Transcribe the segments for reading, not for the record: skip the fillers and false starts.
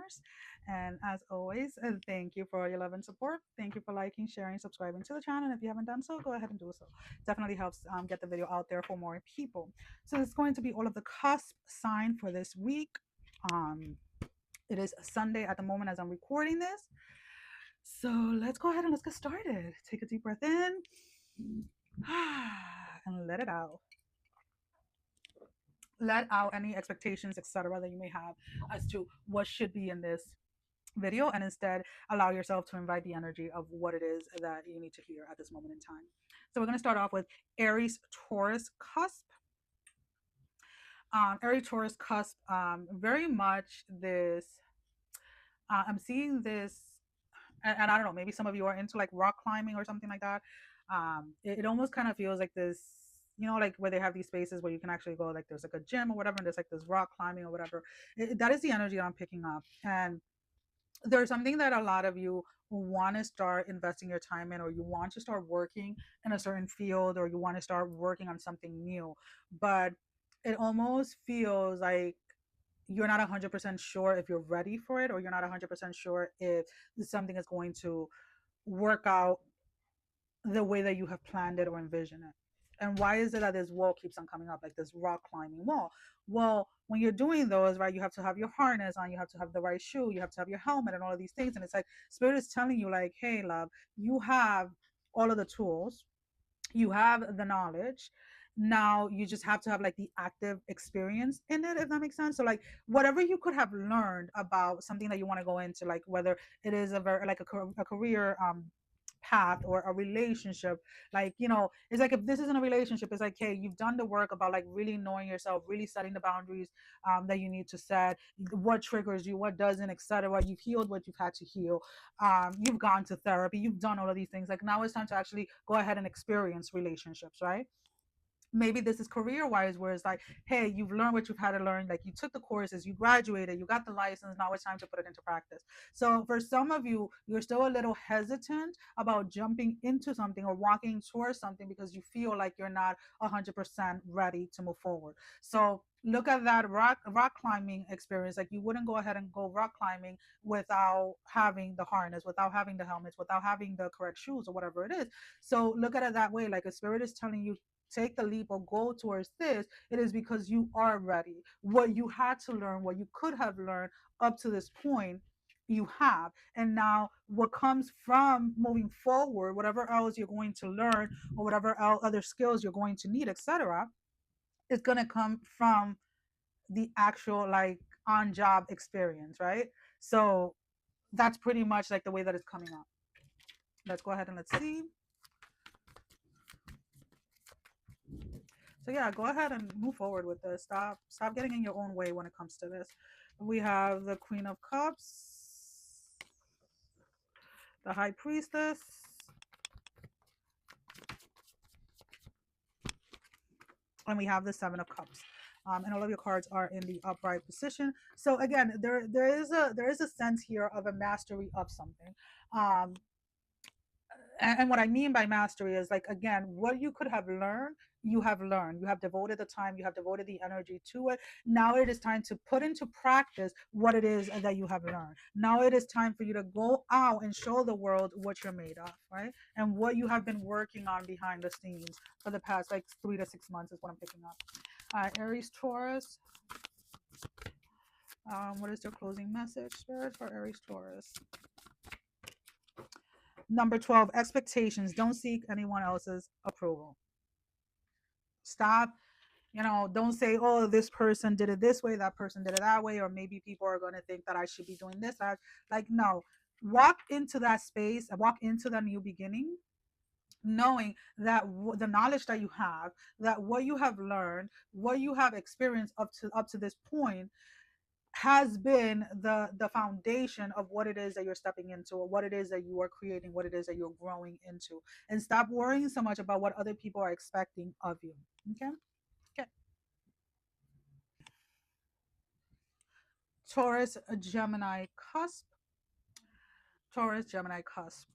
universe. And as always, thank you for your love and support. Thank you for liking, sharing, subscribing to the channel. And if you haven't done so, go ahead and do so. Definitely helps get the video out there for more people. So it's going to be all of the cusp sign for this week. Um, it is Sunday at the moment as I'm recording this. So let's go ahead and let's get started. Take a deep breath in and let it out. Let out any expectations, etc., that you may have as to what should be in this video, and instead allow yourself to invite the energy of what it is that you need to hear at this moment in time. So we're going to start off with Aries Taurus cusp. Aries Taurus cusp, very much this. I'm seeing this, and I don't know, maybe some of you are into like rock climbing or something like that. It almost kind of feels like this, like where they have these spaces where you can actually go, like there's like a gym or whatever, and there's like this rock climbing or whatever. That is the energy that I'm picking up. And there's something that a lot of you want to start investing your time in, or you want to start working in a certain field, or you want to start working on something new, but it almost feels like you're not 100% sure if you're ready for it, or you're not 100% sure if something is going to work out the way that you have planned it or envisioned it. And why is it that this wall keeps on coming up, like this rock climbing wall? Well, when you're doing those, right, you have to have your harness on, you have to have the right shoe, you have to have your helmet and all of these things. And it's like Spirit is telling you, like, hey, love, you have all of the tools, you have the knowledge. Now you just have to have like the active experience in it, if that makes sense. So like whatever you could have learned about something that you want to go into, like whether it is a very like a career path or a relationship, like it's like if this isn't a relationship, it's like, hey, you've done the work about like really knowing yourself, really setting the boundaries that you need to set, what triggers you, what doesn't, etc. You've healed what you've had to heal. You've gone to therapy, you've done all of these things. Like now it's time to actually go ahead and experience relationships, right? Maybe this is career wise, where it's like, hey, you've learned what you've had to learn, like you took the courses, you graduated, you got the license, now it's time to put it into practice. So for some of you, you're still a little hesitant about jumping into something or walking towards something because you feel like you're not 100% ready to move forward. So look at that rock climbing experience. Like you wouldn't go ahead and go rock climbing without having the harness, without having the helmets, without having the correct shoes or whatever it is. So look at it that way. Like a spirit is telling you, take the leap or go towards this, it is because you are ready. What you had to learn, what you could have learned up to this point, you have. And now what comes from moving forward, whatever else you're going to learn or whatever other skills you're going to need, etc., is going to come from the actual like on job experience, right? So that's pretty much like the way that it's coming up. Let's go ahead and let's see. So yeah, go ahead and move forward with this. Stop getting in your own way when it comes to this. We have the Queen of Cups, the High Priestess, and we have the Seven of Cups. And all of your cards are in the upright position. So again, there is a sense here of a mastery of something. Um, and what I mean by mastery is like, again, what you could have learned, you have learned. You have devoted the time, you have devoted the energy to it. Now it is time to put into practice what it is that you have learned. Now it is time for you to go out and show the world what you're made of, right? And what you have been working on behind the scenes for the past like 3 to 6 months is what I'm picking up. Aries Taurus. What is your closing message, Spirit, for Aries Taurus? Number 12, expectations. Don't seek anyone else's approval. Stop. Don't say, oh, this person did it this way, that person did it that way, or maybe people are going to think that I should be doing this. Like, no. Walk into that space and walk into that new beginning, knowing that the knowledge that you have, that what you have learned, what you have experienced up to this point has been the foundation of what it is that you're stepping into, or what it is that you are creating, what it is that you're growing into. And stop worrying so much about what other people are expecting of you. Okay. Taurus, Gemini, Cusp. Taurus, Gemini, Cusp.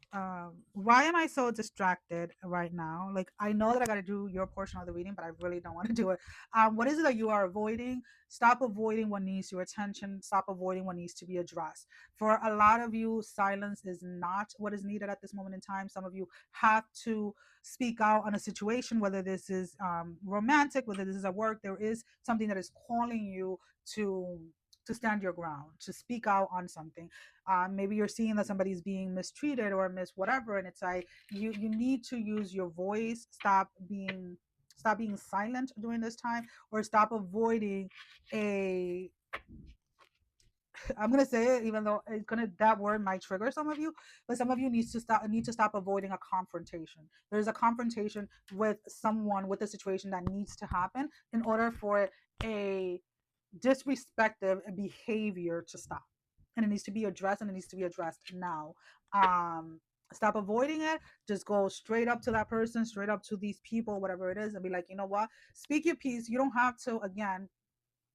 Why am I so distracted right now? Like, I know that I got to do your portion of the reading, but I really don't want to do it. What is it that you are avoiding? Stop avoiding what needs your attention. Stop avoiding what needs to be addressed. For a lot of you, silence is not what is needed at this moment in time. Some of you have to speak out on a situation, whether this is romantic, whether this is at work. There is something that is calling you to stand your ground, to speak out on something. Maybe you're seeing that somebody's being mistreated or miss whatever, and it's like you need to use your voice. Stop being silent during this time, or stop avoiding a I'm gonna say it, even though it's gonna that word might trigger some of you, but some of you need to stop avoiding a confrontation. There's a confrontation with someone, with a situation that needs to happen in order for a disrespectful behavior to stop, and it needs to be addressed, and it needs to be addressed now. um Stop avoiding it. Just go straight up to that person, straight up to these people, whatever it is, and be like, you know what, speak your piece. You don't have to, again,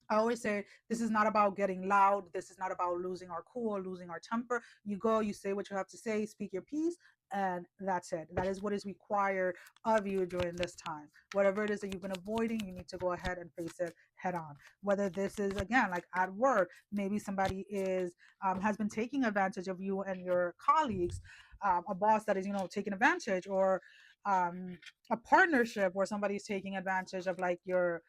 I always say this is not about getting loud. This is not about losing our cool, losing our temper. You go, you say what you have to say, speak your piece, and that's it. That is what is required of you during this time. Whatever it is that you've been avoiding, you need to go ahead and face it head on. Whether this is, again, like at work, maybe somebody is has been taking advantage of you and your colleagues, a boss that is, taking advantage, or a partnership where somebody's taking advantage of like your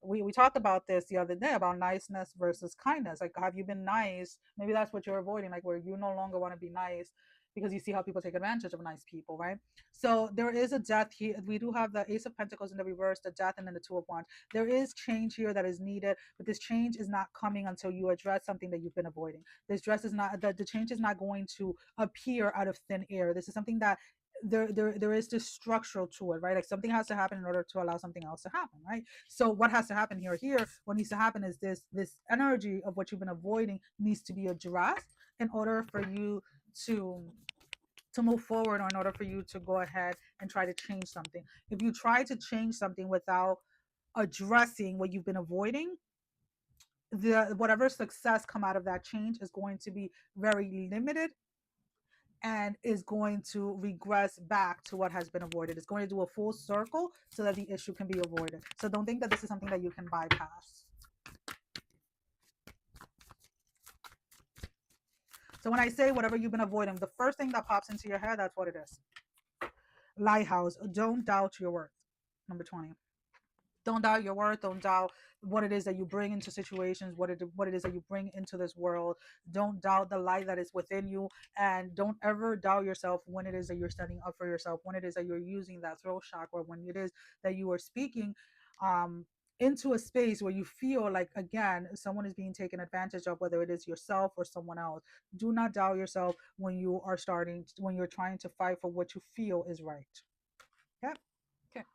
we talked about this the other day about niceness versus kindness. Like, have you been nice? Maybe that's what you're avoiding, like where you no longer want to be nice because you see how people take advantage of nice people, right? So there is a death here. We do have the Ace of Pentacles in the reverse, the death, and then the Two of Wands. There is change here that is needed, but this change is not coming until you address something that you've been avoiding. This dress is not the change is not going to appear out of thin air. This is something that there is this structural to it, right? Like something has to happen in order to allow something else to happen, right? So what has to happen here, what needs to happen is this energy of what you've been avoiding needs to be addressed in order for you to move forward, or in order for you to go ahead and try to change something. If you try to change something without addressing what you've been avoiding, the whatever success come out of that change is going to be very limited, and is going to regress back to what has been avoided. It's going to do a full circle so that the issue can be avoided. So don't think that this is something that you can bypass. So when I say whatever you've been avoiding, the first thing that pops into your head, that's what it is. Lighthouse, don't doubt your worth. Number 20. Don't doubt your worth. Don't doubt what it is that you bring into situations, what it is that you bring into this world. Don't doubt the light that is within you, and don't ever doubt yourself when it is that you're standing up for yourself, when it is that you're using that throat chakra, when it is that you are speaking into a space where you feel like, again, someone is being taken advantage of, whether it is yourself or someone else. Do not doubt yourself when when you're trying to fight for what you feel is right. Okay. Okay.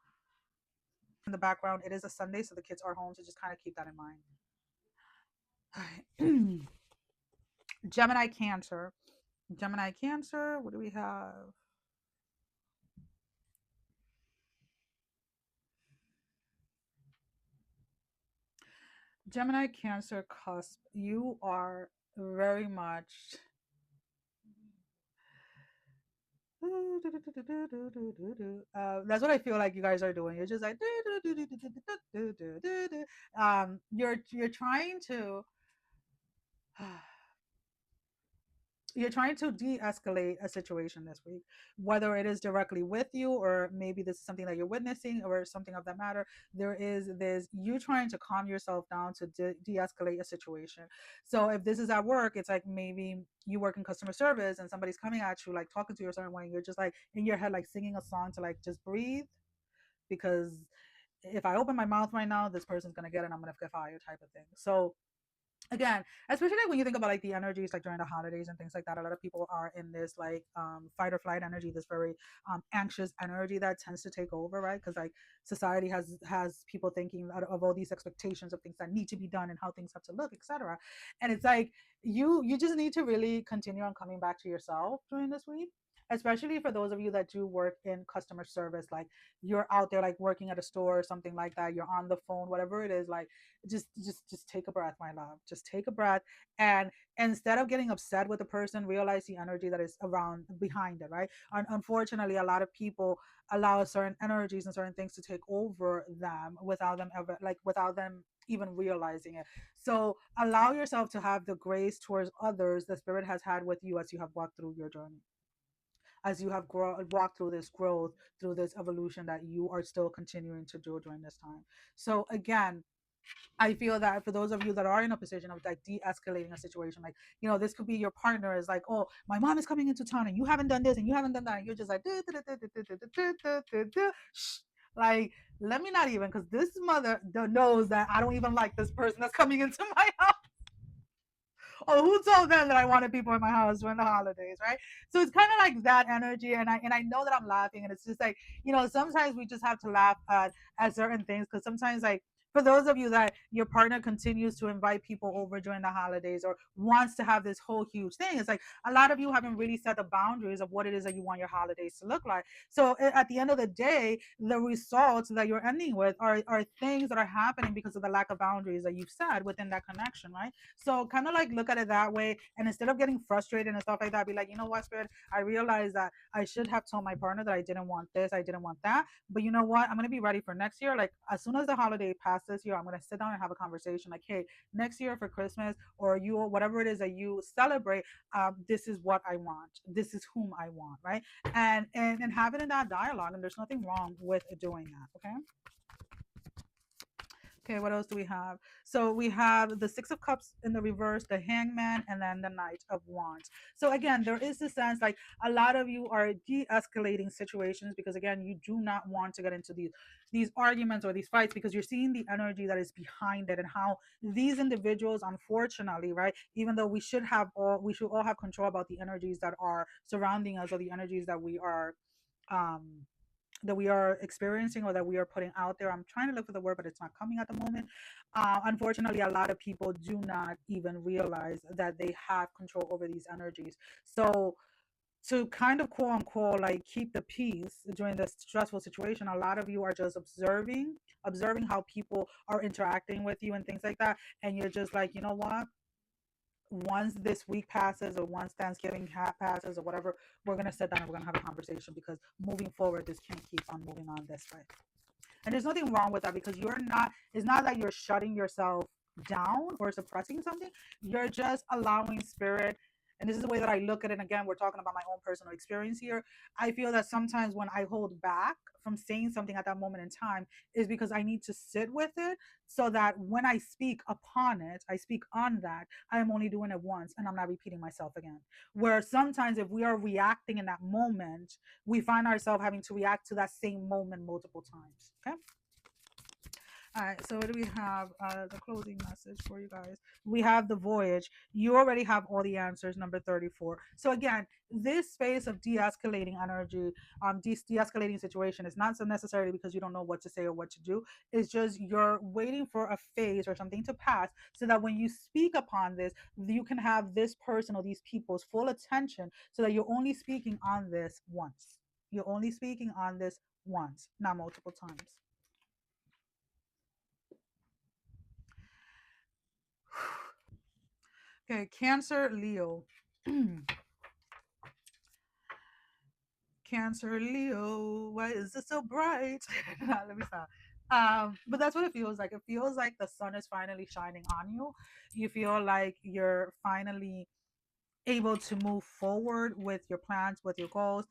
In the background, it is a Sunday, so the kids are home, so just kind of keep that in mind. All right. Gemini, Cancer. Gemini, Cancer. What do we have? Gemini, Cancer, Cusp. You are very much. That's what I feel like you guys are doing. You're just like you're trying to de-escalate a situation this week, whether it is directly with you, or maybe this is something that you're witnessing, or something of that matter. There is this you trying to calm yourself down to de-escalate a situation. So if this is at work, it's like maybe you work in customer service and somebody's coming at you, like talking to you a certain way, and you're just like in your head like singing a song to like just breathe, because if I open my mouth right now, this person's gonna get it and I'm gonna get fired, type of thing. So again, especially like when you think about like the energies like during the holidays and things like that, a lot of people are in this like fight or flight energy, this very anxious energy that tends to take over, right? Because like society has people thinking of all these expectations of things that need to be done and how things have to look, etc. And it's like you just need to really continue on coming back to yourself during this week, especially for those of you that do work in customer service, like you're out there like working at a store or something like that, you're on the phone, whatever it is, like just take a breath, my love. Just take a breath, and instead of getting upset with the person, realize the energy that is around behind it, right? Unfortunately, a lot of people allow certain energies and certain things to take over them without them ever, like without them even realizing it. So allow yourself to have the grace towards others the spirit has had with you as you have walked through your journey, as you have walked through this growth, through this evolution that you are still continuing to do during this time. So again, I feel that for those of you that are in a position of like de-escalating a situation, like, you know, this could be your partner is like, oh, my mom is coming into town and you haven't done this and you haven't done that, and you're just like, shh, like, let me not even, because this mother knows that I don't even like this person that's coming into my house. Oh, who told them that I wanted people in my house during the holidays, right? So it's kind of like that energy, and I know that I'm laughing, and it's just like, you know, sometimes we just have to laugh at certain things, because sometimes, like, for those of you that your partner continues to invite people over during the holidays or wants to have this whole huge thing, it's like a lot of you haven't really set the boundaries of what it is that you want your holidays to look like. So at the end of the day, the results that you're ending with are things that are happening because of the lack of boundaries that you've set within that connection, right? So kind of like look at it that way. And instead of getting frustrated and stuff like that, be like, you know what, Spirit, I realized that I should have told my partner that I didn't want this, I didn't want that. But you know what? I'm going to be ready for next year. Like, as soon as the holiday passes this year, I'm going to sit down and have a conversation like, hey, next year for Christmas, or you, whatever it is that you celebrate, this is what I want. This is whom I want, right? And have it in that dialogue. And there's nothing wrong with doing that. Okay. Okay, what else do we have? So we have the Six of Cups in the reverse, the Hangman, and then the Knight of Wands. So again, there is this sense like a lot of you are de-escalating situations because again, you do not want to get into these arguments or these fights because you're seeing the energy that is behind it and how these individuals, unfortunately, right, even though we should all have control about the energies that are surrounding us or the energies um that we are experiencing or that we are putting out there. I'm trying to look for the word, but it's not coming at the moment. Unfortunately, a lot of people do not even realize that they have control over these energies. So to kind of quote unquote like keep the peace during this stressful situation, a lot of you are just observing how people are interacting with you and things like that, and you're just like, you know what, once this week passes or once Thanksgiving passes or whatever, we're gonna sit down and we're gonna have a conversation because moving forward, this can't keep on moving on this way. And there's nothing wrong with that because you're not. It's not that you're shutting yourself down or suppressing something. You're just allowing spirit. And this is the way that I look at it. And again, we're talking about my own personal experience here. I feel that sometimes when I hold back from saying something at that moment in time is because I need to sit with it so that when I speak upon it, I speak on that, I'm only doing it once and I'm not repeating myself again. Where sometimes if we are reacting in that moment, we find ourselves having to react to that same moment multiple times. Okay. All right, so what do we have? The closing message for you guys. We have the voyage. You already have all the answers, number 34. So again, this space of de-escalating energy, de-escalating situation is not so necessarily because you don't know what to say or what to do. It's just you're waiting for a phase or something to pass so that when you speak upon this, you can have this person or these people's full attention so that you're only speaking on this once. You're only speaking on this once, not multiple times. Okay, Cancer, Leo. Cancer, Leo. Why is it so bright? Let me stop. But that's what it feels like. It feels like the sun is finally shining on you. You feel like you're finally able to move forward with your plans, with your goals.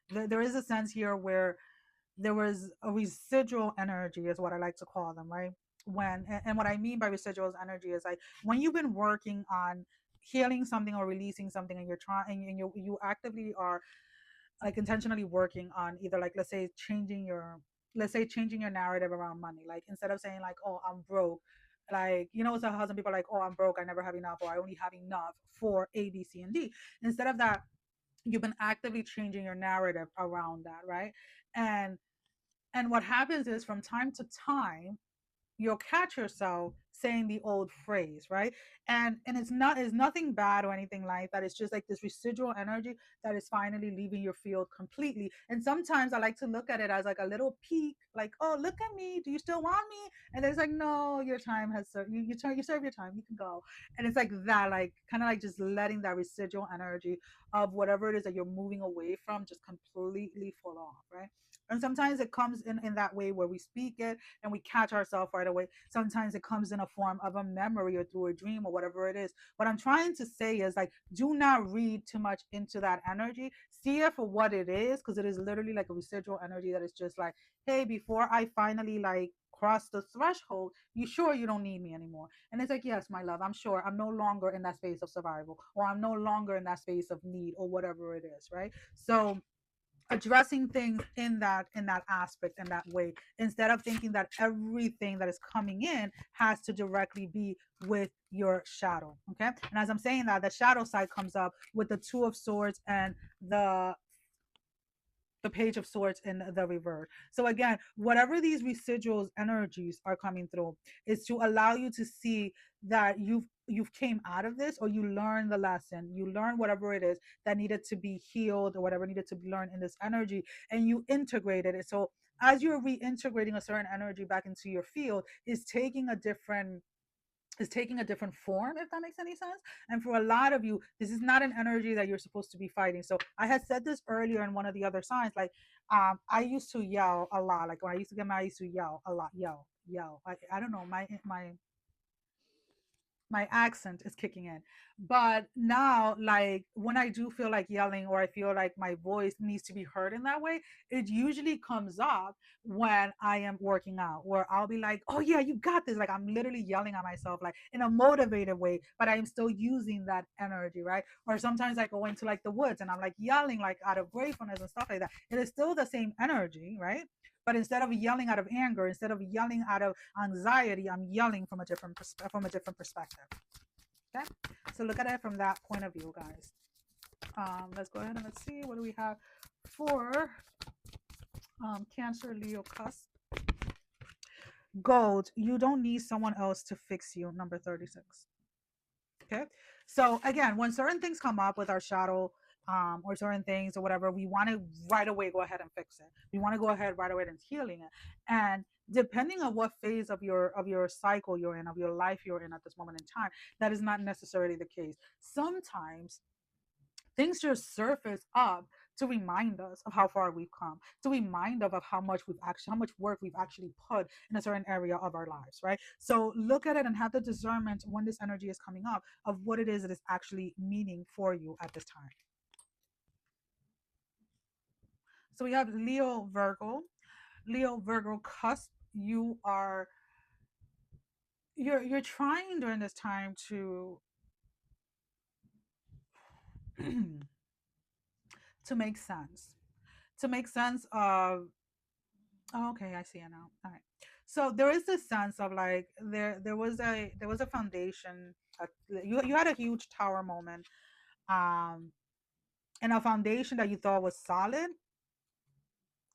There is a sense here where there was a residual energy is what I like to call them, right? And what I mean by residual energy is like when you've been working on healing something or releasing something and you're trying and you actively are like intentionally working on either like let's say changing your narrative around money, like instead of saying like, oh, I'm broke, like, you know, so how some people are like, oh, I'm broke, I never have enough, or I only have enough for A, B, C, and D. Instead of that, you've been actively changing your narrative around that, right? and and what happens is from time to time you'll catch yourself saying the old phrase, right? And it's nothing bad or anything like that. It's just like this residual energy that is finally leaving your field completely. And sometimes I like to look at it as like a little peek, like, oh, look at me, do you still want me? And it's like, no, your time has served. You serve your time, you can go. And it's like that, like kind of like just letting that residual energy of whatever it is that you're moving away from just completely fall off, right? And sometimes it comes in that way where we speak it and we catch ourselves right away. Sometimes it comes in a form of a memory or through a dream or whatever it is. What I'm trying to say is like, do not read too much into that energy. See it for what it is, because it is literally like a residual energy that is just like, hey, before I finally like cross the threshold, you sure you don't need me anymore? And it's like, yes, my love, I'm sure I'm no longer in that space of survival, or I'm no longer in that space of need, or whatever it is, right? So addressing things in that aspect, in that way, instead of thinking that everything that is coming in has to directly be with your shadow. Okay, and as I'm saying that, the shadow side comes up with the Two of Swords and the Page of Swords in the reverse. So again, whatever these residuals energies are coming through is to allow you to see that you've came out of this, or you learn the lesson, you learn whatever it is that needed to be healed or whatever needed to be learned in this energy, and you integrated it. So as you're reintegrating a certain energy back into your field, is taking a different form, if that makes any sense. And for a lot of you, this is not an energy that you're supposed to be fighting. So I had said this earlier in one of the other signs, like I used to yell a lot. Like when I used to get mad, I used to yell a lot, yell. I don't know, my accent is kicking in. But now, like when I do feel like yelling, or I feel like my voice needs to be heard in that way, it usually comes up when I am working out, where I'll be like, oh yeah, you got this. Like I'm literally yelling at myself, like in a motivated way, but I am still using that energy, right? Or sometimes I go into like the woods and I'm like yelling like out of gratefulness and stuff like that. It is still the same energy, right? But instead of yelling out of anger, instead of yelling out of anxiety, I'm yelling from a different perspective. Okay, so look at it from that point of view, guys. Let's go ahead and let's see what do we have for Cancer, Leo, Cusp. Gold. You don't need someone else to fix you. Number 36. Okay. So again, when certain things come up with our shadow, or certain things or whatever, we want to right away go ahead and fix it. We want to go ahead right away and healing it. And depending on what phase of your cycle you're in, of your life you're in at this moment in time, that is not necessarily the case. Sometimes things just surface up to remind us of how far we've come, to remind us of how much work we've actually put in a certain area of our lives, right? So look at it and have the discernment when this energy is coming up of what it is that is actually meaning for you at this time. So we have Leo, Virgo. Leo, Virgo, Cusp. You're trying during this time to to make sense, to make sense of. Oh, okay, I see it now. All right. So there is this sense of like there was a foundation. You had a huge tower moment, um, and a foundation that you thought was solid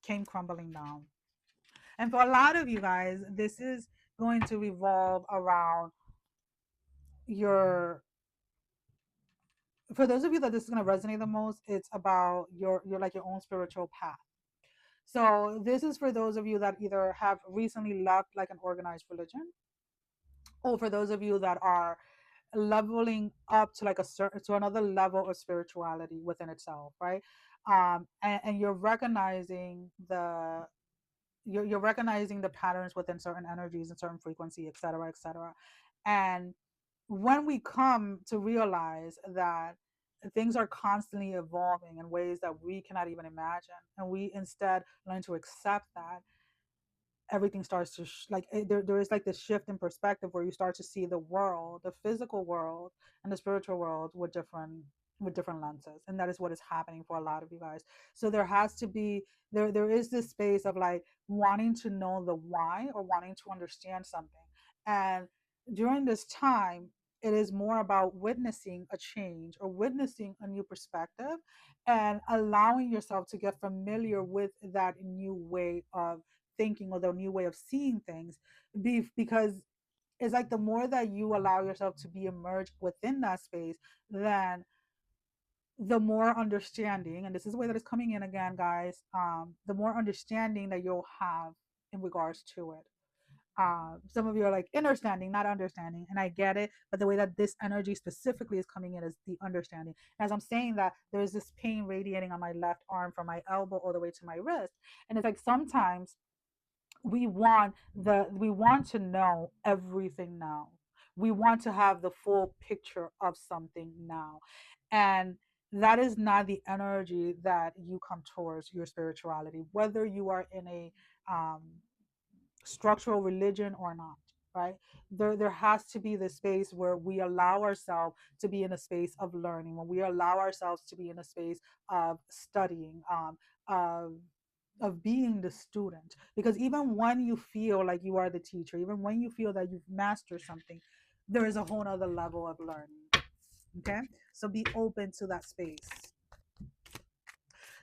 came crumbling down. And for a lot of you guys, this is going to revolve around your. For those of you that this is going to resonate the most, it's about your like your own spiritual path. So this is for those of you that either have recently left like an organized religion, or for those of you that are leveling up to like a certain to another level of spirituality within itself, right? And you're recognizing the patterns within certain energies and certain frequency, etc., etc. And when we come to realize that things are constantly evolving in ways that we cannot even imagine, and we instead learn to accept that, everything starts to there is like this shift in perspective where you start to see the world, the physical world and the spiritual world with different lenses. And that is what is happening for a lot of you guys. So there has to be there is this space of like wanting to know the why, or wanting to understand something. And during this time, it is more about witnessing a change or witnessing a new perspective, and allowing yourself to get familiar with that new way of thinking or the new way of seeing things, because it's like the more that you allow yourself to be immersed within that space, then the more understanding, and this is the way that it's coming in again, guys, the more understanding that you'll have in regards to it. Some of you are like understanding, not understanding, and I get it. But the way that this energy specifically is coming in is the understanding. As I'm saying that, there's this pain radiating on my left arm from my elbow all the way to my wrist, and it's like sometimes we want to know everything now. We want to have the full picture of something now, and that is not the energy that you come towards your spirituality, whether you are in a um, structural religion or not, right? There has to be this space where we allow ourselves to be in a space of learning, when we allow ourselves to be in a space of studying, of being the student. Because even when you feel like you are the teacher, even when you feel that you've mastered something, there is a whole nother level of learning. Okay, so be open to that space.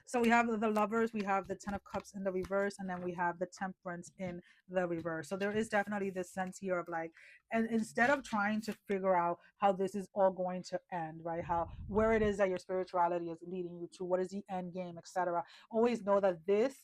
So we have the lovers, we have the 10 of cups in the reverse, and then we have the temperance in the reverse. So there is definitely this sense here of like, and instead of trying to figure out how this is all going to end, right, how where it is that your spirituality is leading you to, what is the end game, etc., always know that this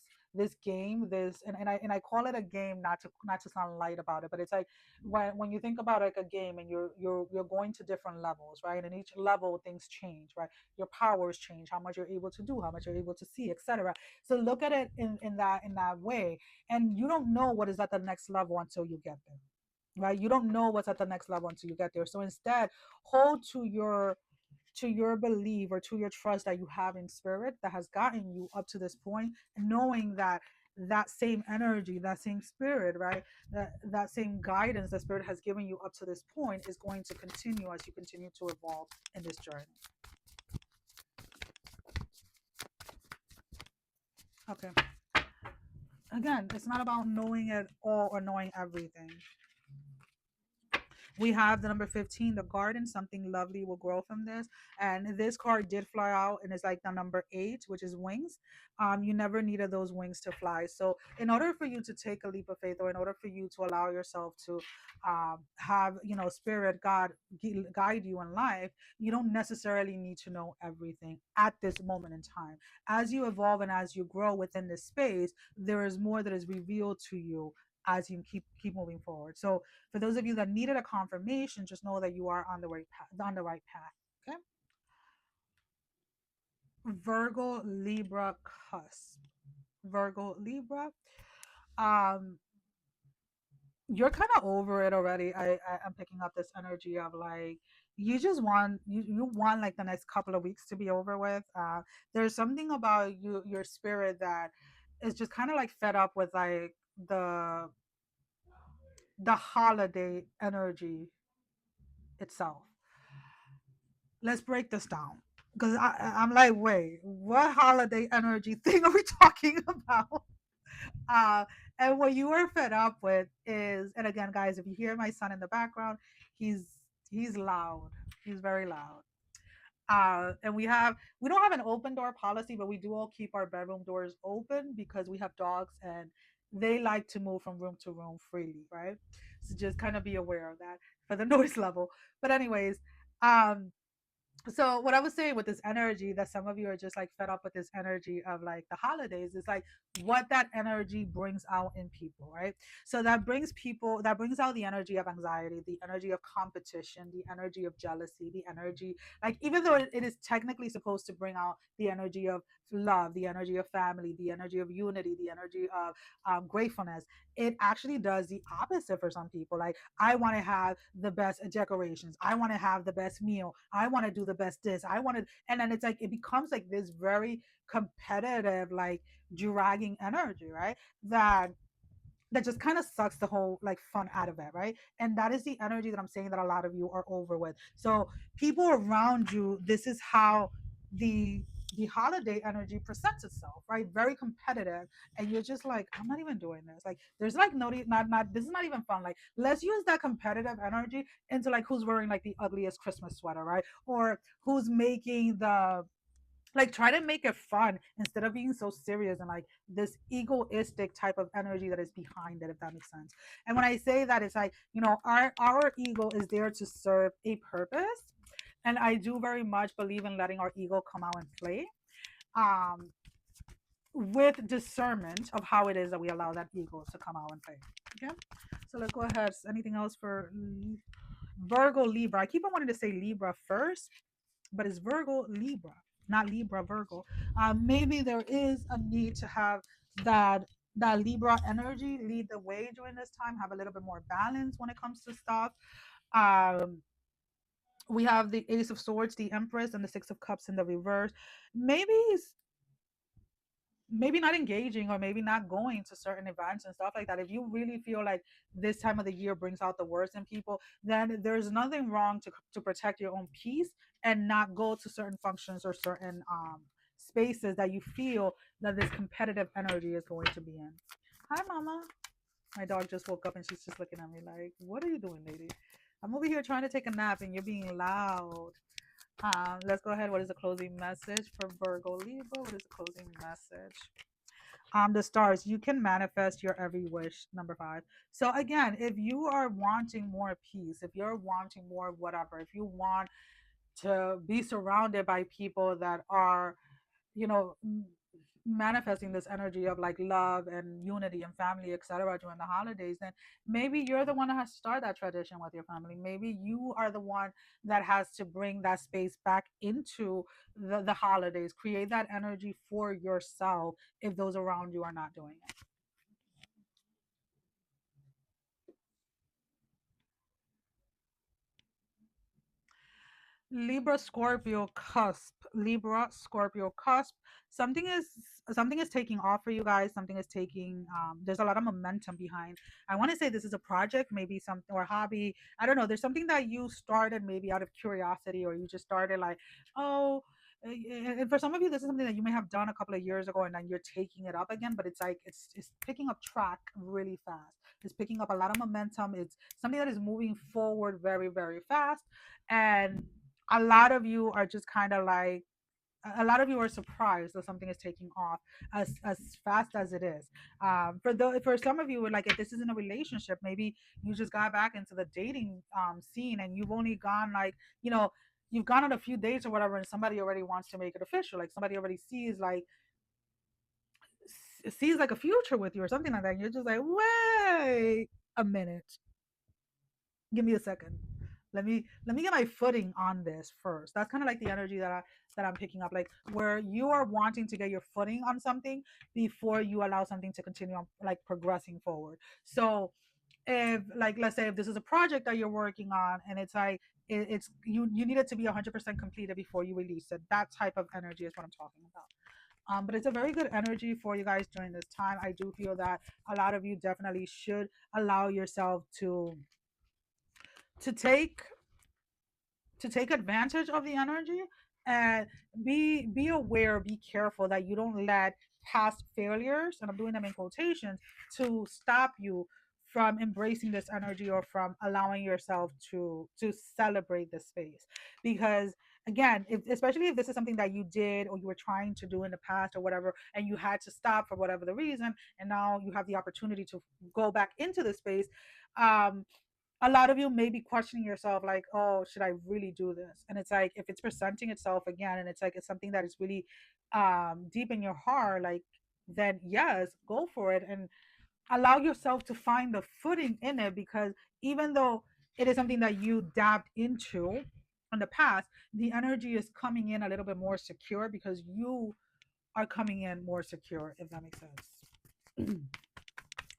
game, this, and I call it a game, not to sound light about it, but it's like when you think about like a game, and you're going to different levels, right, and in each level things change, right, your powers change, how much you're able to do, how much you're able to see, etc. So look at it in that way, and you don't know what is at the next level until you get there, right? You don't know what's at the next level until you get there. So instead, hold to your belief or to your trust that you have in spirit that has gotten you up to this point, and knowing that that same energy, that same spirit, right, that same guidance that spirit has given you up to this point is going to continue as you continue to evolve in this journey. Okay, again, it's not about knowing it all or knowing everything. We have the number 15, the garden. Something lovely will grow from this. And this card did fly out, and it's like the number 8, which is wings. You never needed those wings to fly. So, in order for you to take a leap of faith, or in order for you to allow yourself to have, spirit, God guide you in life, you don't necessarily need to know everything at this moment in time. As you evolve and as you grow within this space, there is more that is revealed to you as you keep moving forward. So for those of you that needed a confirmation, just know that you are on the right path. On the right path. Okay. Virgo, Libra, Cusp. Virgo, Libra. Um, you're kind of over it already. I'm picking up this energy of like you just want you want like the next couple of weeks to be over with. There's something about your spirit that is just kind of like fed up with like the holiday energy itself. Let's break this down, because I'm like, wait, what holiday energy thing are we talking about? Uh, and what you are fed up with is, and again, guys, if you hear my son in the background, he's he's loud. He's very loud. And we don't have an open door policy, but we do all keep our bedroom doors open because we have dogs and they like to move from room to room freely, right? So just kind of be aware of that for the noise level. But anyways, um, so what I was saying with this energy, that some of you are just like fed up with this energy of like the holidays, is like what that energy brings out in people, right? So that brings out the energy of anxiety, the energy of competition, the energy of jealousy, the energy, like, even though it is technically supposed to bring out the energy of love, the energy of family, the energy of unity, the energy of gratefulness, it actually does the opposite for some people. Like, I want to have the best decorations. I want to have the best meal. I want to do the best this. I want to, and then it's like it becomes like this very competitive, like dragging energy, right? That just kind of sucks the whole like fun out of it, right? And that is the energy that I'm saying that a lot of you are over with. So people around you, this is how the the holiday energy presents itself, right? Very competitive, and you're just like, I'm not even doing this. Like, there's like not this is not even fun. Like, let's use that competitive energy into like who's wearing like the ugliest Christmas sweater, right? Or who's making Like, try to make it fun instead of being so serious and like this egoistic type of energy that is behind it, if that makes sense. And when I say that, it's like, our ego is there to serve a purpose. And I do very much believe in letting our ego come out and play, um with discernment of how it is that we allow that ego to come out and play. Okay, so let's go ahead. Anything else for Virgo Libra? I keep on wanting to say Libra first, but it's Virgo Libra, not Libra Virgo. Maybe there is a need to have that Libra energy lead the way during this time. Have a little bit more balance when it comes to stuff. Um, we have the Ace of Swords, the Empress, and the Six of Cups in the reverse. Maybe not engaging, or maybe not going to certain events and stuff like that. If you really feel like this time of the year brings out the worst in people, then there's nothing wrong to protect your own peace and not go to certain functions or certain spaces that you feel that this competitive energy is going to be in. Hi, mama. My dog just woke up and she's just looking at me like, what are you doing, lady? I'm over here trying to take a nap and you're being loud. Let's go ahead. What is the closing message for Virgo Libra? What is the closing message? The stars, you can manifest your every wish. Number 5. So again, if you are wanting more peace, if you're wanting more whatever, if you want to be surrounded by people that are, you know manifesting this energy of like love and unity and family, etc., during the holidays, then maybe you're the one that has to start that tradition with your family. Maybe you are the one that has to bring that space back into the holidays, create that energy for yourself if those around you are not doing it. Libra Scorpio cusp. Libra Scorpio cusp. Something is something is taking off for you guys. Something is taking there's a lot of momentum behind. I want to say this is a project, maybe something, or hobby. I don't know. There's something that you started maybe out of curiosity, or you just started like, oh, and for some of you this is something that you may have done a couple of years ago and then you're taking it up again, but it's like it's picking up track really fast. It's picking up a lot of momentum. It's something that is moving forward very, very fast. And a lot of you are just kind of like, a lot of you are surprised that something is taking off as fast as it is. For some of you, like if this is in a relationship, maybe you just got back into the dating scene and you've only gone like, you've gone on a few dates or whatever, and somebody already wants to make it official. Like somebody already sees like a future with you or something like that. And you're just like, wait a minute, give me a second. Let me get my footing on this first. That's kind of like the energy that I'm picking up, like where you are wanting to get your footing on something before you allow something to continue on, like progressing forward. So if, like, let's say if this is a project that you're working on and it's like it's you need it to be 100% completed before you release it, that type of energy is what I'm talking about. But it's a very good energy for you guys during this time. I do feel that a lot of you definitely should allow yourself to take advantage of the energy, and be aware, be careful that you don't let past failures, and I'm doing them in quotations, to stop you from embracing this energy or from allowing yourself to celebrate this space. Because again, especially if this is something that you did or you were trying to do in the past or whatever, and you had to stop for whatever the reason, and now you have the opportunity to go back into the space. Um, a lot of you may be questioning yourself like, oh, should I really do this? And it's like, if it's presenting itself again and it's like it's something that is really deep in your heart, like, then yes, go for it and allow yourself to find the footing in it. Because even though it is something that you dabbed into in the past, the energy is coming in a little bit more secure because you are coming in more secure, if that makes sense.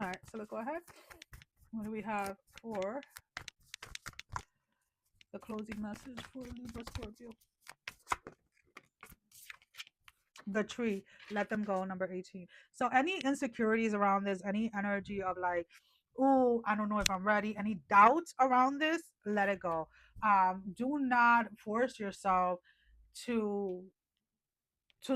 All right, so let's go ahead. What do we have for the closing message for Libra Scorpio? The tree, let them go, number 18. So any insecurities around this, any energy of like, oh, I don't know if I'm ready, any doubts around this, let it go. Do not force yourself to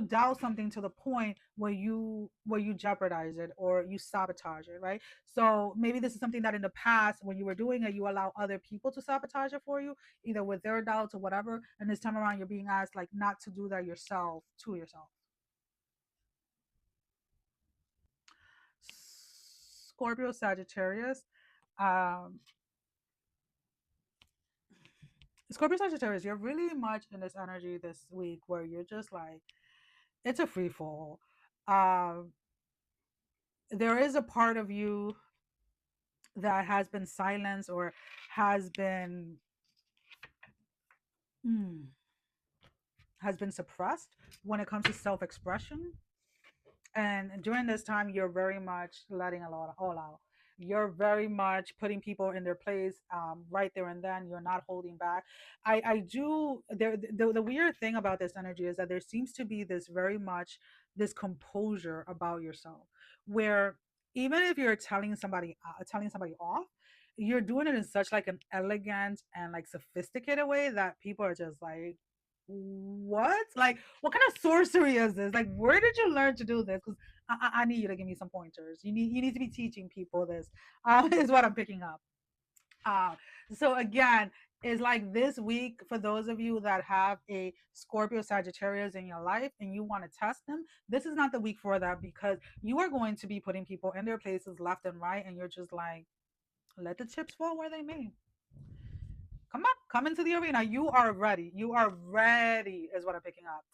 doubt something to the point where you jeopardize it or you sabotage it, right? So maybe this is something that in the past when you were doing it, you allow other people to sabotage it for you, either with their doubts or whatever, and this time around you're being asked like not to do that yourself to yourself. Scorpio, Sagittarius. um Scorpio, Sagittarius, you're really much in this energy this week where you're just like, it's a free fall. um there is a part of you that has been silenced or has been mm, has been suppressed when it comes to self-expression. And during this time you're very much letting a lot all out. You're very much putting people in their place, right there and then. You're not holding back. I do there the weird thing about this energy is that there seems to be this very much this composure about yourself, where even if you're telling somebody off, you're doing it in such like an elegant and like sophisticated way that people are just like, what? Like, what kind of sorcery is this? Like, where did you learn to do this? Because I need you to give me some pointers. You need to be teaching people this. Is what I'm picking up. Uh, so again, is like this week for those of you that have a Scorpio Sagittarius in your life and you want to test them. This is not the week for that, because you are going to be putting people in their places left and right, and you're just like, let the chips fall where they may. Come on, come into the arena. You are ready. You are ready, is what I'm picking up.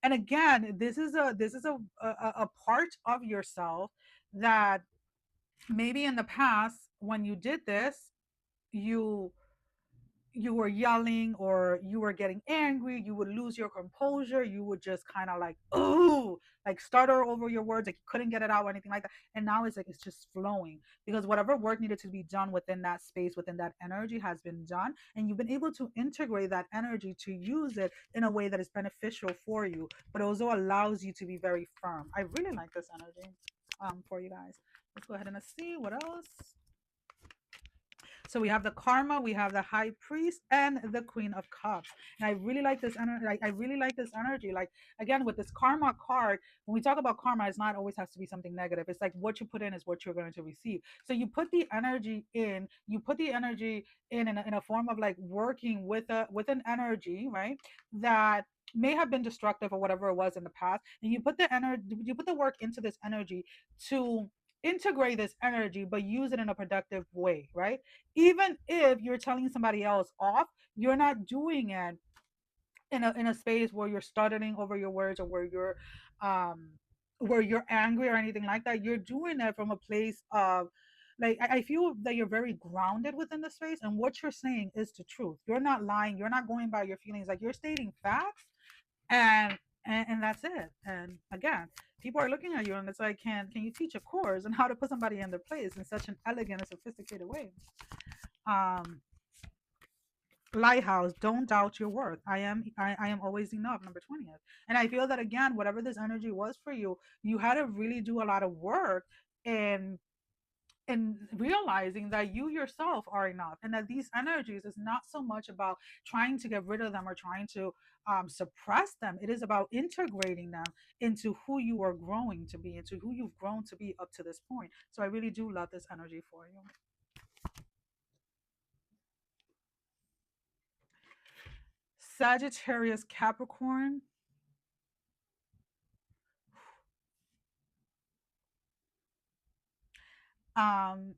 And again, this is a part of yourself that maybe in the past when you did this, you you were yelling or you were getting angry, you would lose your composure, you would just kind of like, oh, like stutter over your words, like you couldn't get it out or anything like that. And now it's like it's just flowing, because whatever work needed to be done within that space, within that energy, has been done, and you've been able to integrate that energy to use it in a way that is beneficial for you, but also allows you to be very firm. I really like this energy for you guys. Let's go ahead and let's see what else. So we have the Karma, we have the High Priest, and the Queen of Cups. And I really like this energy. I really like this energy. Like again, with this Karma card, when we talk about karma, it's not always has to be something negative. It's like what you put in is what you're going to receive. So you put the energy in. You put the energy in a form of like working with an energy, right? That may have been destructive or whatever it was in the past, and you put the energy, you put the work into this energy to integrate this energy but use it in a productive way, right? Even if you're telling somebody else off, you're not doing it in a space where you're stuttering over your words, or um where you're angry or anything like that. You're doing it from a place of like, I feel that you're very grounded within the space, and what you're saying is the truth. You're not lying, you're not going by your feelings, like you're stating facts. And that's it. And again, people are looking at you and it's like, can you teach a course on how to put somebody in their place in such an elegant and sophisticated way? um Lighthouse, don't doubt your worth. I am always enough, number 20th. And I feel that again, whatever this energy was for you, you had to really do a lot of work in realizing that you yourself are enough, and that these energies is not so much about trying to get rid of them or trying to suppress them. It is about integrating them into who you are growing to be, into who you've grown to be up to this point. So I really do love this energy for you. Sagittarius, Capricorn. um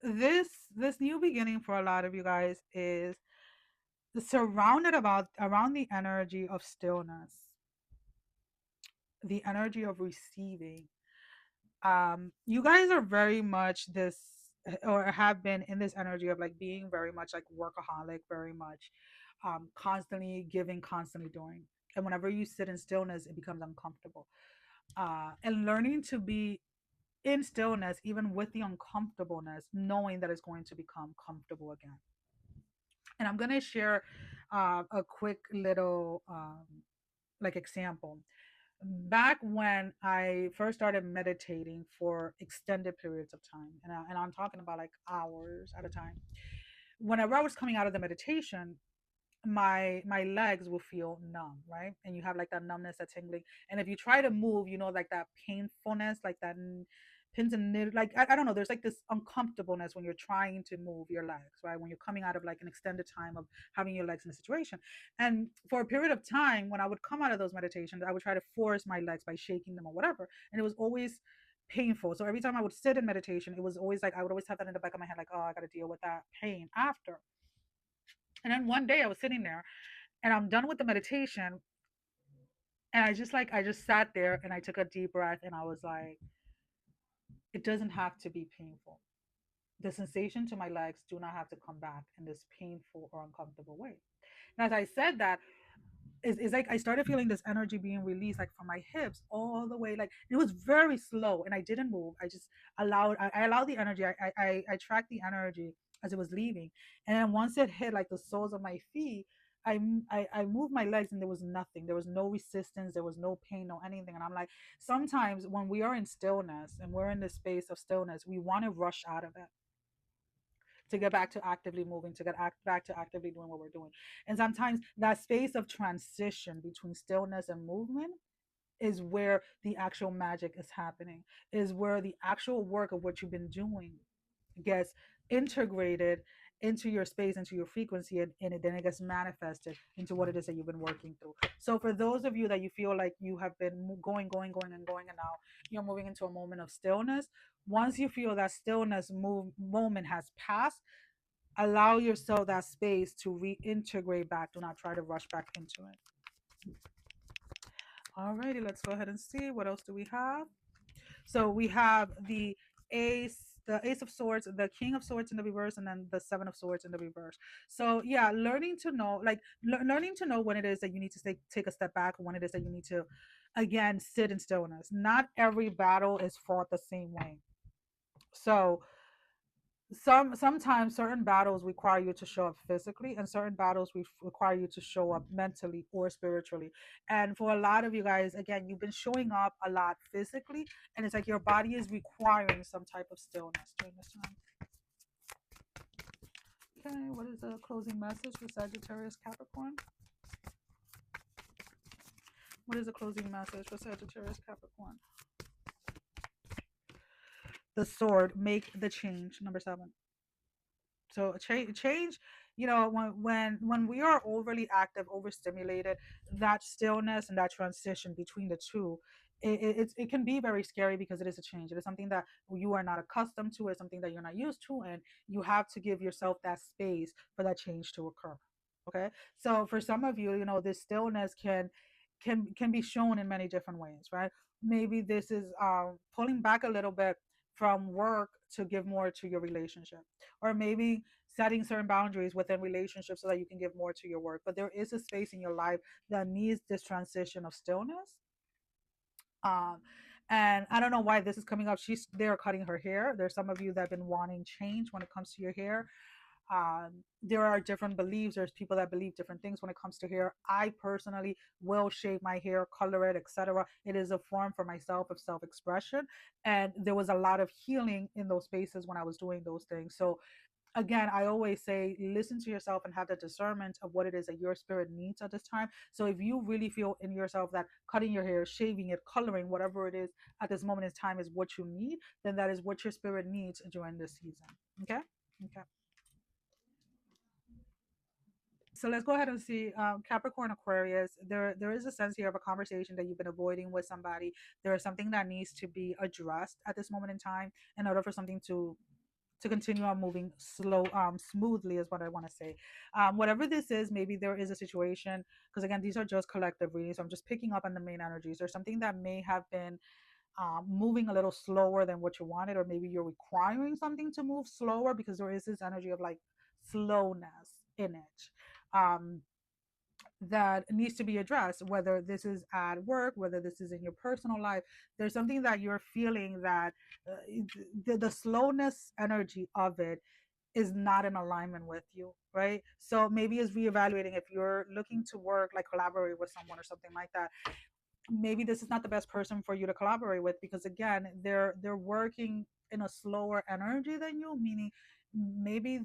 this this new beginning for a lot of you guys is surrounded about around the energy of stillness, the energy of receiving. You guys are very much this, or have been in this energy of like being very much like workaholic, very much constantly giving, constantly doing. And whenever you sit in stillness, it becomes uncomfortable. And learning to be in stillness, even with the uncomfortableness, knowing that it's going to become comfortable again. And I'm going to share a quick little like example. Back when I first started meditating for extended periods of time, and I'm talking about like hours at a time, whenever I was coming out of the meditation, my legs will feel numb, right? And you have like that numbness, that tingling. And if you try to move, like that painfulness, like that pins and needles, like I don't know, there's like this uncomfortableness when you're trying to move your legs, right? When you're coming out of like an extended time of having your legs in a situation. And for a period of time, when I would come out of those meditations, I would try to force my legs by shaking them or whatever. And it was always painful. So every time I would sit in meditation, it was always like I would always have that in the back of my head, like, oh, I got to deal with that pain after. And then one day I was sitting there and I'm done with the meditation, and I just sat there and I took a deep breath and I was like, it doesn't have to be painful. The sensation to my legs do not have to come back in this painful or uncomfortable way. And as I said that, it's like I started feeling this energy being released, like from my hips all the way. Like it was very slow, and I didn't move. I just I allowed the energy. I tracked the energy as it was leaving, and then once it hit like the soles of my feet, I moved my legs, and there was nothing. There was no resistance. There was no pain, no anything. And I'm like, sometimes when we are in stillness and we're in this space of stillness, we want to rush out of it to get back to actively moving, to back to actively doing what we're doing. And sometimes that space of transition between stillness and movement is where the actual magic is happening, is where the actual work of what you've been doing gets integrated into your space, into your frequency, and then it gets manifested into what it is that you've been working through. So for those of you that you feel like you have been going and going, and now you're moving into a moment of stillness, once you feel that stillness moment has passed, allow yourself that space to reintegrate back. Do not try to rush back into it. Alrighty, let's go ahead and see what else do we have. So we have the ace of swords, the king of swords in the reverse, and then the seven of swords in the reverse. So yeah, learning to know, like learning to know when it is that you need to take a step back, when it is that you need to again sit in stillness. Not every battle is fought the same way. So sometimes certain battles require you to show up physically, and certain battles require you to show up mentally or spiritually. And for a lot of you guys, again, you've been showing up a lot physically, and it's like your body is requiring some type of stillness during this time. Okay, what is the closing message for Sagittarius Capricorn? What is the closing message for Sagittarius Capricorn? The sword, make the change, number 7. So change, when we are overly active, overstimulated, that stillness and that transition between the two, it can be very scary because it is a change. It is something that you are not accustomed to. It's something that you're not used to, and you have to give yourself that space for that change to occur. Okay, so for some of you, this stillness can be shown in many different ways, right? Maybe this is pulling back a little bit from work to give more to your relationship, or maybe setting certain boundaries within relationships so that you can give more to your work. But there is a space in your life that needs this transition of stillness. um and I don't know why this is coming up. She's there cutting her hair. There's some of you that have been wanting change when it comes to your hair. There are different beliefs. There's people that believe different things when it comes to hair. I personally will shave my hair, color it, etc. It is a form for myself of self-expression, and there was a lot of healing in those spaces when I was doing those things. So again, I always say, listen to yourself and have the discernment of what it is that your spirit needs at this time. So if you really feel in yourself that cutting your hair, shaving it, coloring, whatever it is at this moment in time is what you need, then that is what your spirit needs during this season. Okay. Okay. So let's go ahead and see, Capricorn, Aquarius. There is a sense here of a conversation that you've been avoiding with somebody. There is something that needs to be addressed at this moment in time in order for something to continue on moving smoothly, is what I want to say. Whatever this is, maybe there is a situation, because again, these are just collective readings, so I'm just picking up on the main energies. There's something that may have been moving a little slower than what you wanted, or maybe you're requiring something to move slower because there is this energy of like slowness in it. um, that needs to be addressed, whether this is at work, whether this is in your personal life. There's something that you're feeling that uh, the slowness energy of it is not in alignment with you, right? So maybe it's reevaluating. If you're looking to work, like collaborate with someone or something like that, maybe this is not the best person for you to collaborate with, because again, they're working in a slower energy than you, meaning maybe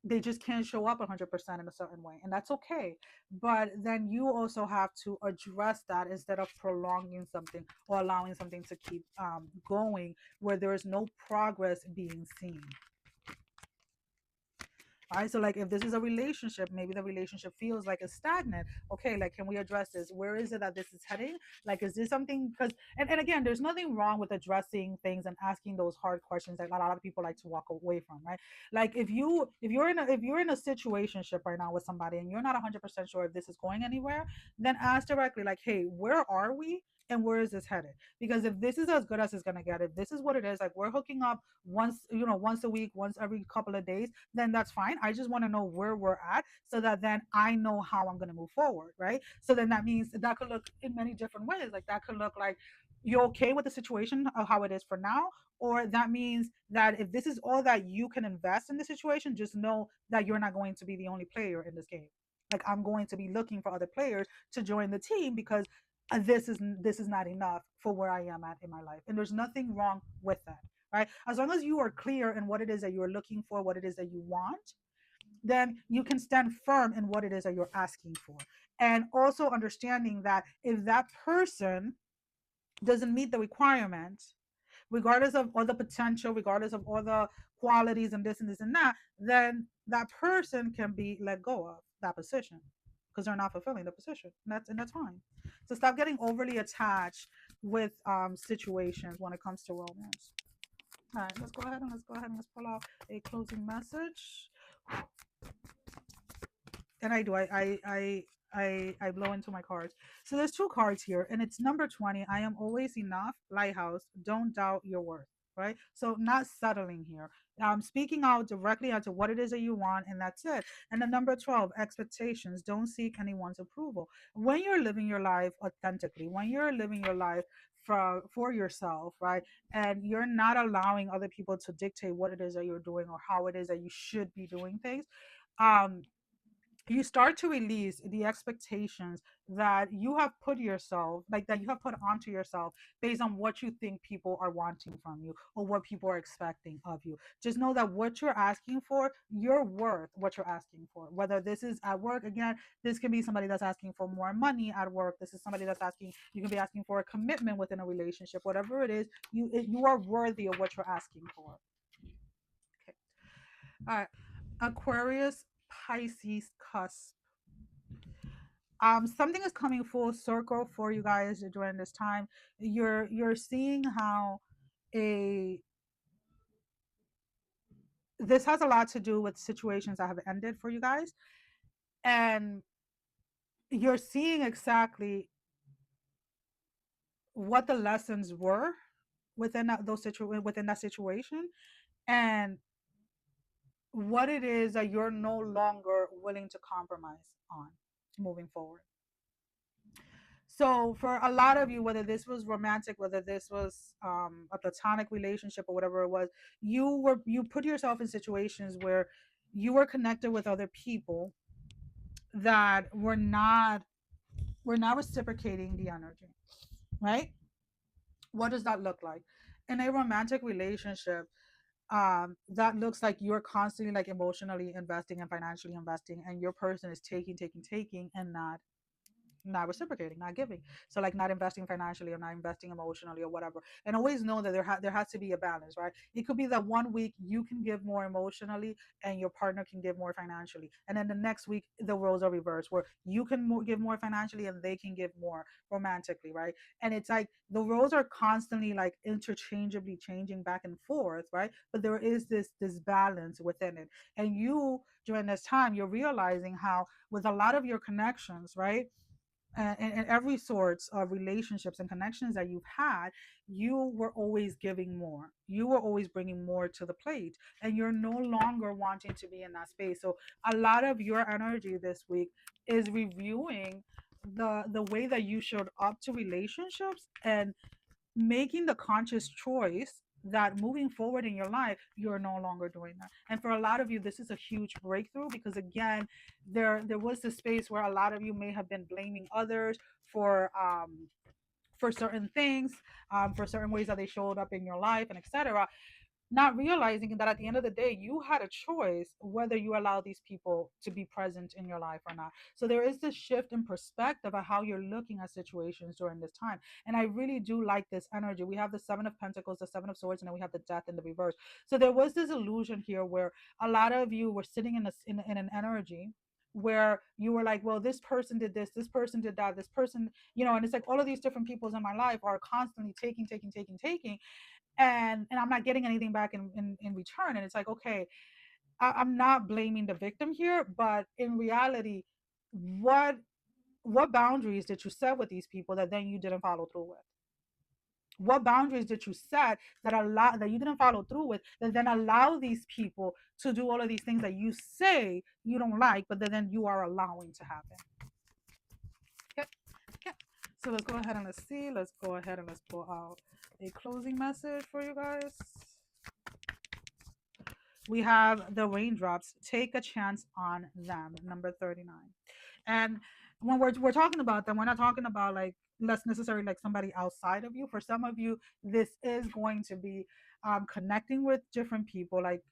they just can't show up 100% in a certain way, and that's okay. But then you also have to address that instead of prolonging something or allowing something to keep going where there is no progress being seen. Right, so like if this is a relationship, maybe the relationship feels like it's stagnant. Okay, like can we address this? Where is it that this is heading? Like is this something, because and again, there's nothing wrong with addressing things and asking those hard questions that a lot of people like to walk away from, right? Like if you're in a situationship right now with somebody and you're not 100% sure if this is going anywhere, then ask directly, like, hey, where are we and where is this headed? Because if this is as good as it's going to get, if this is what it is, like we're hooking up once, once a week, once every couple of days, then that's fine. I just want to know where we're at so that then I know how I'm going to move forward, right? So then that means that could look in many different ways. Like that could look like you're okay with the situation of how it is for now, or that means that if this is all that you can invest in the situation, just know that you're not going to be the only player in this game. Like I'm going to be looking for other players to join the team because this is not enough for where I am at in my life, and there's nothing wrong with that, right? As long as you are clear in what it is that you're looking for, what it is that you want, then you can stand firm in what it is that you're asking for. And also understanding that if that person doesn't meet the requirements, regardless of all the potential, regardless of all the qualities and this and that, then that person can be let go of that position because they're not fulfilling the position. And that's fine. So stop getting overly attached with situations when it comes to romance. All right, let's pull out a closing message. And I do. I blow into my cards. So there's two cards here, and it's number 20. I am always enough. Lighthouse. Don't doubt your worth. Right. So not settling here. Speaking out directly onto what it is that you want, and that's it. And then number 12, expectations. Don't seek anyone's approval. When you're living your life authentically, when you're living your life for yourself, right, and you're not allowing other people to dictate what it is that you're doing or how it is that you should be doing things, um, you start to release the expectations that you have put yourself, like that you have put onto yourself based on what you think people are wanting from you or what people are expecting of you. Just know that what you're asking for, you're worth what you're asking for. Whether this is at work, again, this can be somebody that's asking for more money at work. This is somebody that's asking, you can be asking for a commitment within a relationship. Whatever it is, you are worthy of what you're asking for. Okay. All right. Aquarius, Pisces, Cusp. Something is coming full circle for you guys during this time. You're seeing how a this has a lot to do with situations that have ended for you guys, and you're seeing exactly what the lessons were within within that situation, and what it is that you're no longer willing to compromise on moving forward. So for a lot of you, whether this was romantic, whether this was a platonic relationship or whatever it was, you put yourself in situations where you were connected with other people that were not reciprocating the energy, right? What does that look like in a romantic relationship? That looks like you're constantly like emotionally investing and financially investing, and your person is taking and not reciprocating, not giving. So like not investing financially or not investing emotionally or whatever. And always know that there has to be a balance, right? It could be that one week you can give more emotionally and your partner can give more financially, and then the next week the roles are reversed, where you can give more financially and they can give more romantically, right? And it's like the roles are constantly like interchangeably changing back and forth, right? But there is this balance within it, and you during this time you're realizing how with a lot of your connections, right, and every sorts of relationships and connections that you've had, you were always giving more, you were always bringing more to the plate, and you're no longer wanting to be in that space. So a lot of your energy this week is reviewing the way that you showed up to relationships and making the conscious choice that moving forward in your life you're no longer doing that. And for a lot of you this is a huge breakthrough, because again, there was this space where a lot of you may have been blaming others for certain things, for certain ways that they showed up in your life and etc. not realizing that at the end of the day, you had a choice whether you allow these people to be present in your life or not. So there is this shift in perspective of how you're looking at situations during this time. And I really do like this energy. We have the Seven of Pentacles, the Seven of Swords, and then we have the Death in the reverse. So there was this illusion here where a lot of you were sitting in an energy where you were like, well, this person did this person did that, this person, and it's like all of these different peoples in my life are constantly taking, and I'm not getting anything back in return. And it's like, okay, I'm not blaming the victim here, but in reality, what what boundaries did you set with these people that then you didn't follow through with? What boundaries did you set that you didn't follow through with, that then allow these people to do all of these things that you say you don't like, but that then you are allowing to happen? Okay. Okay. So let's go ahead and let's see. Let's go ahead and let's pull out a closing message for you guys. We have the raindrops. Take a chance on them, number 39. And when we're talking about them, we're not talking about like less necessarily like somebody outside of you. For some of you, this is going to be connecting with different people, like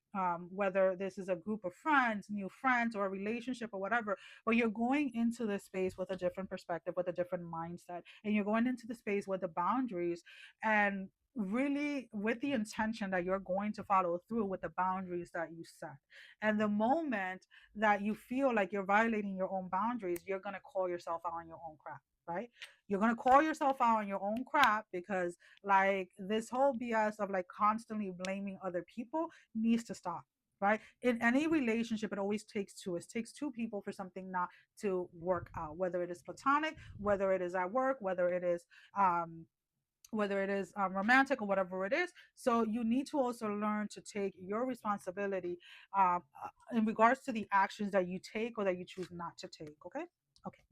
whether this is a group of friends, new friends, or a relationship or whatever. But you're going into this space with a different perspective, with a different mindset, and you're going into the space with the boundaries and really with the intention that you're going to follow through with the boundaries that you set. And the moment that you feel like you're violating your own boundaries, you're going to call yourself out on your own crap, right? You're going to call yourself out on your own crap because, like, this whole BS of like constantly blaming other people needs to stop. Right, in any relationship, it always takes two. It takes two people for something not to work out, whether it is platonic, whether it is at work, um, whether it is romantic or whatever it is. So you need to also learn to take your responsibility in regards to the actions that you take or that you choose not to take. Okay. Okay.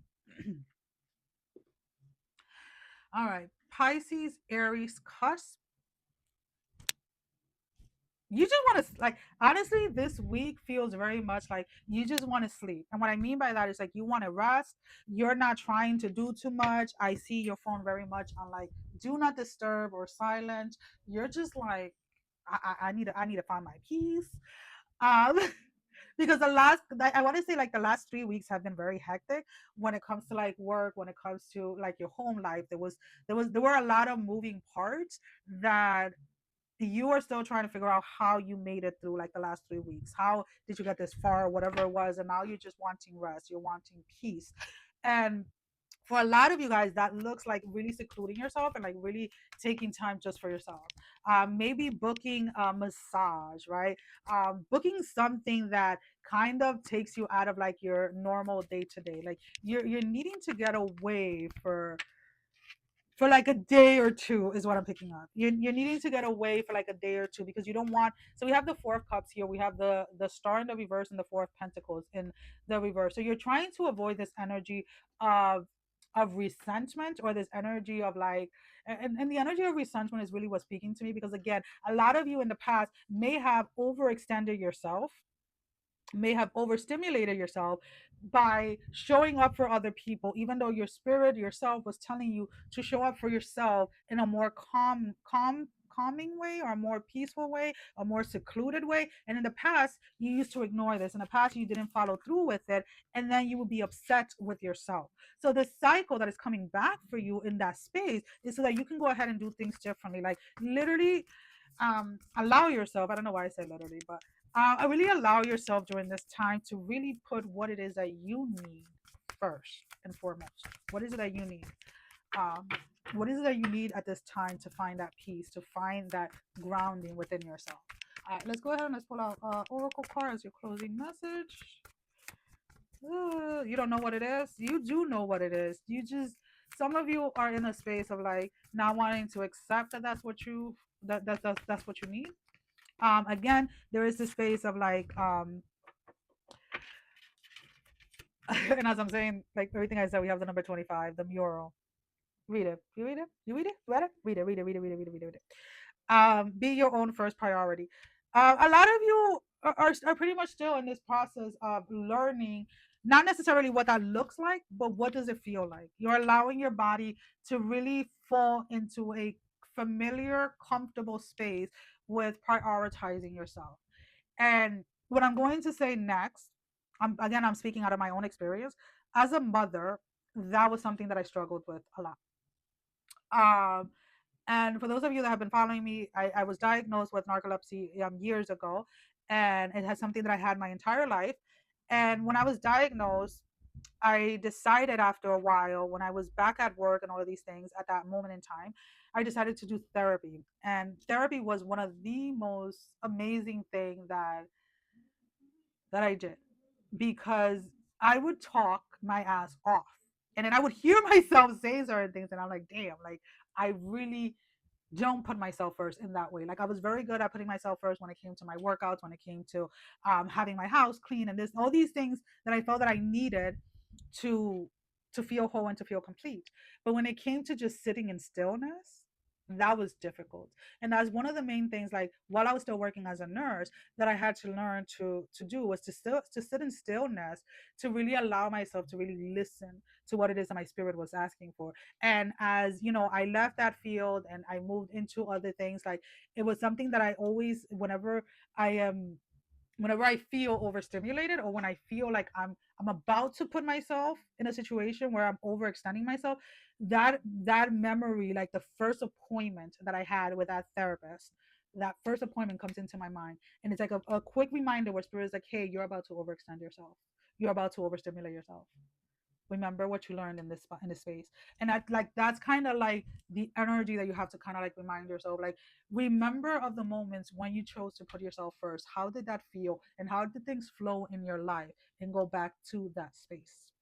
All right. Pisces, Aries, Cusp. You just want to, like, honestly, this week feels very much like you just want to sleep. And what I mean by that is like you want to rest. You're not trying to do too much. I see your phone very much on like do not disturb or silent. You're just like, I need to find my peace. Um, because I want to say like the last 3 weeks have been very hectic when it comes to like work, when it comes to like your home life. There were a lot of moving parts that you are still trying to figure out how you made it through like the last 3 weeks. How did you get this far, whatever it was, and now you're just wanting rest, you're wanting peace. And for a lot of you guys, that looks like really secluding yourself and like really taking time just for yourself. Maybe booking a massage, right? Booking something that kind of takes you out of like your normal day to day. Like you're needing to get away for like a day or two is what I'm picking up. You're needing to get away for like a day or two because you don't want. So we have the Four of Cups here. We have the Star in the reverse and the Four of Pentacles in the reverse. So you're trying to avoid this energy of resentment or this energy of like and the energy of resentment is really what's speaking to me because again a lot of you in the past may have overextended yourself, may have overstimulated yourself by showing up for other people even though your spirit yourself was telling you to show up for yourself in a more calming way or a more peaceful way, a more secluded way. And in the past you used to ignore this, in the past you didn't follow through with it, and then you would be upset with yourself. So the cycle that is coming back for you in that space is so that you can go ahead and do things differently, like literally allow yourself, I don't know why I said literally, but really allow yourself during this time to really put what it is that you need first and foremost. What is it that you need? Um, what is it that you need at this time to find that peace, to find that grounding within yourself? All right, let's go ahead and let's pull out Oracle card as your closing message. You don't know what it is? You do know what it is. You just, some of you are in a space of like not wanting to accept that that's what you need. Again, there is this space of like and as I'm saying, like everything I said, we have the number 25, the mural. Read it. You read it? You read it? Read it? Read it, read it, read it, read it, read it, read it. Be your own first priority. A lot of you are pretty much still in this process of learning, not necessarily what that looks like, but what does it feel like. You're allowing your body to really fall into a familiar, comfortable space with prioritizing yourself. And what I'm going to say next, I'm speaking out of my own experience. As a mother, that was something that I struggled with a lot. Um, and for those of you that have been following me, I was diagnosed with narcolepsy years ago, and it has something that I had my entire life. And when I was diagnosed, I decided after a while, when I was back at work and all of these things at that moment in time, I decided to do therapy. And therapy was one of the most amazing thing that I did, because I would talk my ass off. And then I would hear myself say certain things, and I'm like, damn, like I really don't put myself first in that way. Like I was very good at putting myself first when it came to my workouts, when it came to having my house clean and this, all these things that I felt that I needed to to feel whole and to feel complete. But when it came to just sitting in stillness, that was difficult. And that's one of the main things, like while I was still working as a nurse, that I had to learn to do was to sit in stillness, to really allow myself to really listen to what it is that my spirit was asking for. And as you know, I left that field and I moved into other things. Like it was something that I always, I am whenever I feel overstimulated, or when I feel like I'm about to put myself in a situation where I'm overextending myself, that memory, like the first appointment that I had with that therapist, that first appointment comes into my mind. And it's like a quick reminder where spirit is like, hey, you're about to overextend yourself. You're about to overstimulate yourself. Remember what you learned in this in this space. And that's kind of like the energy that you have to kind of like remind yourself, like remember of the moments when you chose to put yourself first. How did that feel, and how did things flow in your life, and go back to that space.